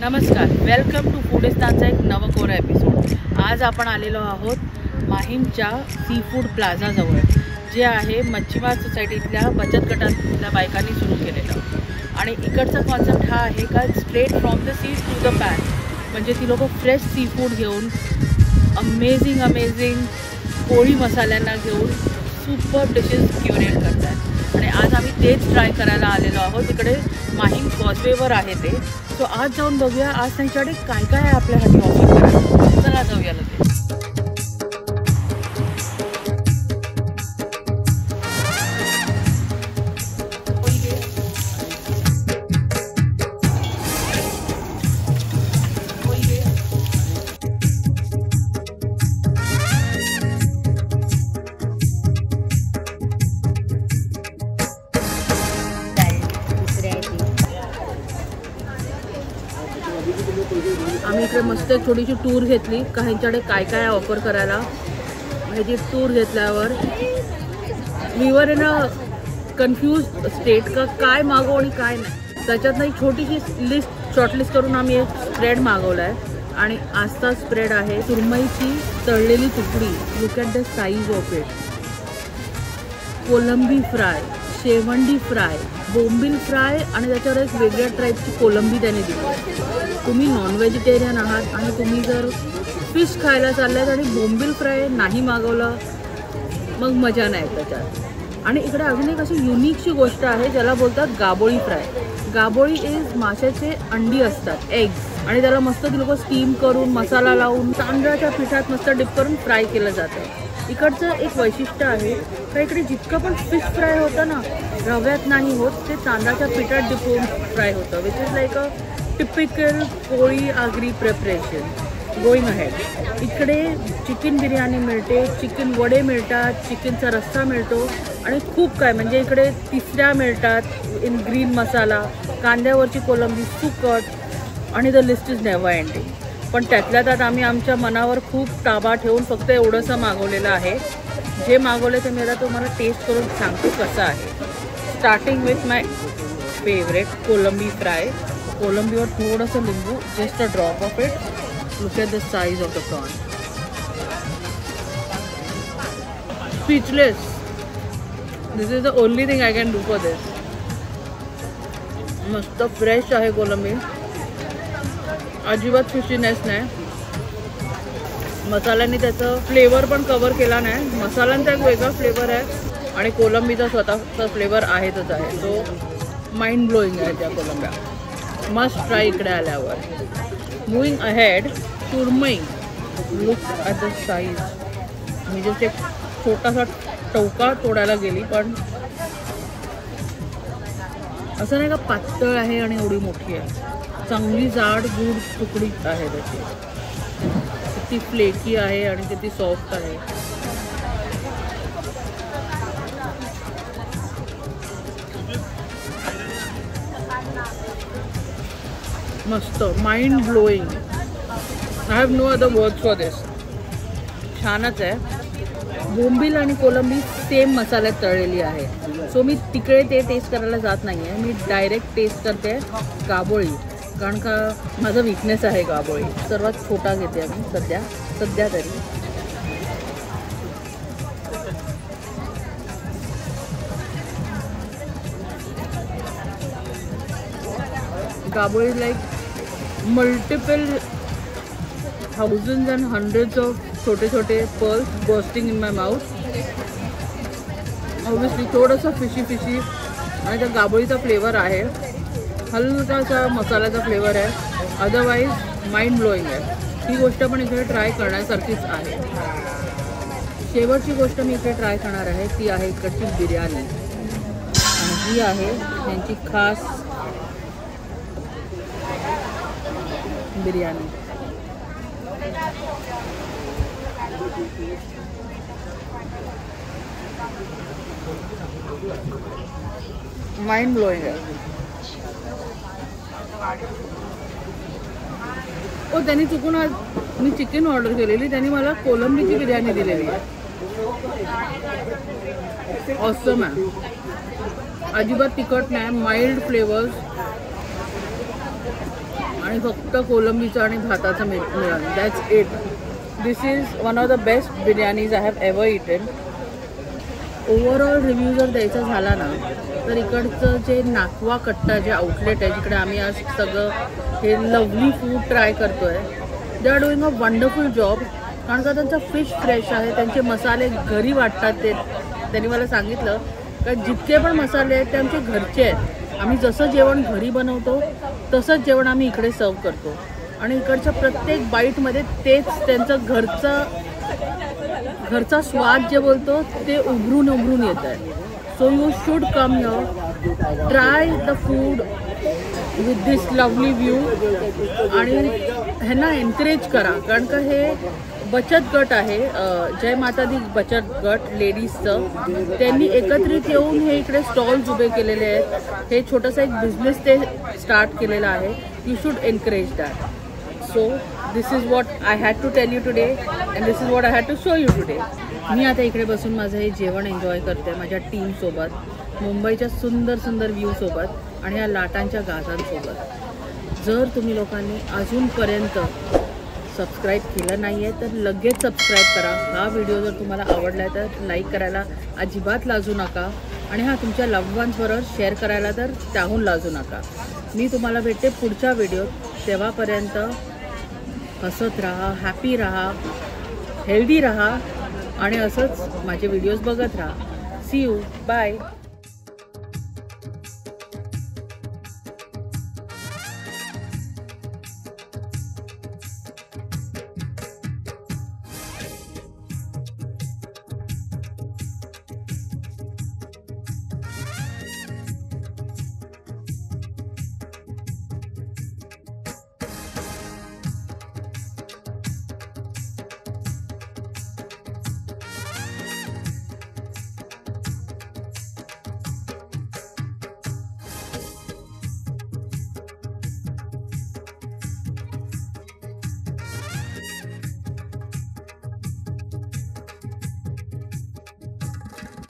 नमस्कार, welcome to फूडिस्तानचा एक नवकोरा episode. आज आपण आलेलो आहोत माहीमच्या सी फूड प्लाझाजवळ, जे आहे मच्छीमार सोसायटीतल्या बचत गटातल्या बायकांनी सुरू केलेलं। आणि इकडचा कॉन्सेप्ट हा आहे का straight from the sea to the pan, म्हणजे ती लोक फ्रेश सी फूड घेऊन अमेझिंग पोळी मसाल्यांना घेऊन सुपर डिशेस क्युरेट करतात। आणि आज आम्ही तेच ट्राय करायला आलेलो आहोत। इकडे माहीम कॉजवेवर आहे ते, सो आज जाऊन बघूया आज त्यांच्याकडे काय काय आहे आपल्यासाठी ऑफर करायला। चला जाऊया लगेच। आम्ही इकडे मस्त एक छोटीशी टूर घेतली का ह्यांच्याकडे काय काय ऑफर करायला। ह्याची टूर घेतल्यावर we were in a confuse state का काय मागवू आणि काय नाही। त्याच्यातनं एक छोटीशी शॉर्टलिस्ट करून आम्ही एक स्प्रेड मागवला आहे। आणि आजचा स्प्रेड आहे सुरमईची तळलेली तुकडी, look at the size of it, कोलंबी फ्राय, शेवंडी फ्राय, बोंबील फ्राय आणि त्याच्यावर एक वेगळ्या टाईपची कोलंबी त्याने दिली। तुम्ही नॉन व्हेजिटेरियन आहात आणि तुम्ही जर फिश खायला चाललात आणि बोंबील फ्राय नाही मागवलं मग मजा नाही त्याच्यात। आणि इकडे अजून एक अशी युनिकशी गोष्ट आहे ज्याला बोलतात गाबोळी फ्राय। गाबोळी इज माशाचे अंडी असतात, एग्स, आणि त्याला मस्त ती लोक स्टीम करून मसाला लावून तांदळाच्या पिठात मस्त डिप करून फ्राय केलं जातं। इकडचं एक वैशिष्ट्य आहे का इकडे जितकं पण फिश फ्राय होतं ना, रव्यात नाही होत, ते तांदळाच्या पिठात डिप होऊन फ्राय होतं, which is like a typical Koli Agri preparation going ahead. इकडे चिकन बिर्याणी मिळते, चिकन वडे मिळतात, चिकनचा रस्सा मिळतो आणि खूप काय, म्हणजे इकडे तिसऱ्या मिळतात इन ग्रीन मसाला, कांद्यावरची कोलंबी, सुकट, आणि the list is never ending. पण त्यातल्या त्यात आम्ही आमच्या मनावर खूप ताबा ठेवून फक्त एवढंसं मागवलेलं आहे। जे मागवले ते मी आता तुम्हाला टेस्ट करून सांगतो कसं आहे। स्टार्टिंग विथ माय फेवरेट कोलंबी फ्राय। कोलंबीवर थोडंसं लिंबू, just a drop of it, look at the size of the prawn, speechless. This is the only thing I can do for this. मस्त फ्रेश आहे कोलंबी, अजिबात फिशीनेस नाही, मसाल्याने त्याचं फ्लेवर पण कवर केला नाही, मसाल्यांचा एक वेगळा फ्लेवर आहे आणि कोलंबीचा स्वतःचा फ्लेवर आहेतच आहे। सो माइंड ब्लोईंग आहे त्या कोलंब्या, मस्ट ट्राय इकडे आल्यावर। Moving ahead, surmai, look at the size. Me just एक छोटासा टवका तोडायला गेली, पण असं नाही का पातळ आहे आणि एवढी मोठी आहे, चांगली जाड गूढ तुकडी आहे त्याची, किती फ्लेकी आहे आणि किती सॉफ्ट आहे। मस्त, mind blowing, I have no other words for this. छानच आहे। बोंबील आणि कोलंबी सेम मसाल्यात तळलेली आहे, सो मी तिकडे ते टेस्ट करायला जात नाही आहे, मी डायरेक्ट टेस्ट करते गाबोळी, कारण का माझा वीकनेस आहे गाबोळी। सर्वात छोटा घेते आम्ही सध्या तरी। गाबोळी like multiple thousands and hundreds of छोटे छोटे pearls bursting in my mouth. Obviously थोडंसं फिशी आणि त्या गाबोळीचा फ्लेवर आहे, हलकासा मसाल्याचा फ्लेवर आहे, अदरवाईज माइंड ब्लोईंग आहे। ही गोष्ट पण इकडे ट्राय करण्यासारखीच आहे। शेवटची गोष्ट मी इकडे ट्राय करणार आहे ती आहे इकडची बिर्याणी, आणि ही आहे त्यांची खास बिर्याणी। माइंड ब्लोइंग आहे। ओ त्यांनी चुकून आज मी चिकन ऑर्डर केलेली, त्यांनी मला कोलंबीची बिर्याणी दिलेली आहे। ऑसम आहे, अजिबात तिखट नाही, माइल्ड फ्लेवर्स आणि फक्त कोलंबीचं आणि भाताचं मिळून. That's it. This is one of the best biryanis I have ever eaten. Overall review जर द्यायचा झाला ना तर इकडचं जे नाकवा कट्टा जे आउटलेट आहे जिकडे आम्ही आज सगळं हे लवली फूड ट्राय करतो आहे, they are doing a wonderful job. कारण का त्यांचा फिश फ्रेश आहे, त्यांचे मसाले घरी वाटतात. त्यांनी मला सांगितलं का जितके पण मसाले आहेत ते आमचे घरचे आहेत. आम्ही जसं जेवण घरी बनवतो तसंच जेवण आम्ही इकडे सर्व करतो आणि इकडच्या प्रत्येक बाईटमध्ये तेच त्यांचं घरचा स्वाद जे बोलतो ते उभरून येत आहे. So you should come here, try the food with this lovely view आणि ह्यांना एनकरेज करा. कारण का हे बचत गट आहे, जय माता दी बचत गट लेडीजचं. त्यांनी एकत्रित येऊन हे इकडे स्टॉल्स उभे केलेले आहेत. हे छोटंसं एक बिझनेस ते स्टार्ट केलेला आहे. You should encourage that. So this is what I had to tell you today and this is what I had to show you today. मी आता इकडे बसून माझं हे जेवण एन्जॉय करते माझ्या टीमसोबत, मुंबईच्या सुंदर सुंदर व्ह्यूसोबत आणि या लाटांच्या गाजांसोबत. जर तुम्ही लोकांनी अजूनपर्यंत सबस्क्राईब केलं नाही आहे तर लगेच सबस्क्राईब करा. हा व्हिडिओ जर तुम्हाला आवडला आहे तर लाईक करायला अजिबात लाजू नका आणि हा तुमच्या लव्ड वन्सबरोबर शेअर करायला तर त्याहून लाजू नका. मी तुम्हाला भेटते पुढच्या व्हिडिओत. तेव्हापर्यंत हसत राहा, हॅपी राहा, हेल्दी राहा आणि असंच माझे व्हिडिओज बघत राहा. See you, bye.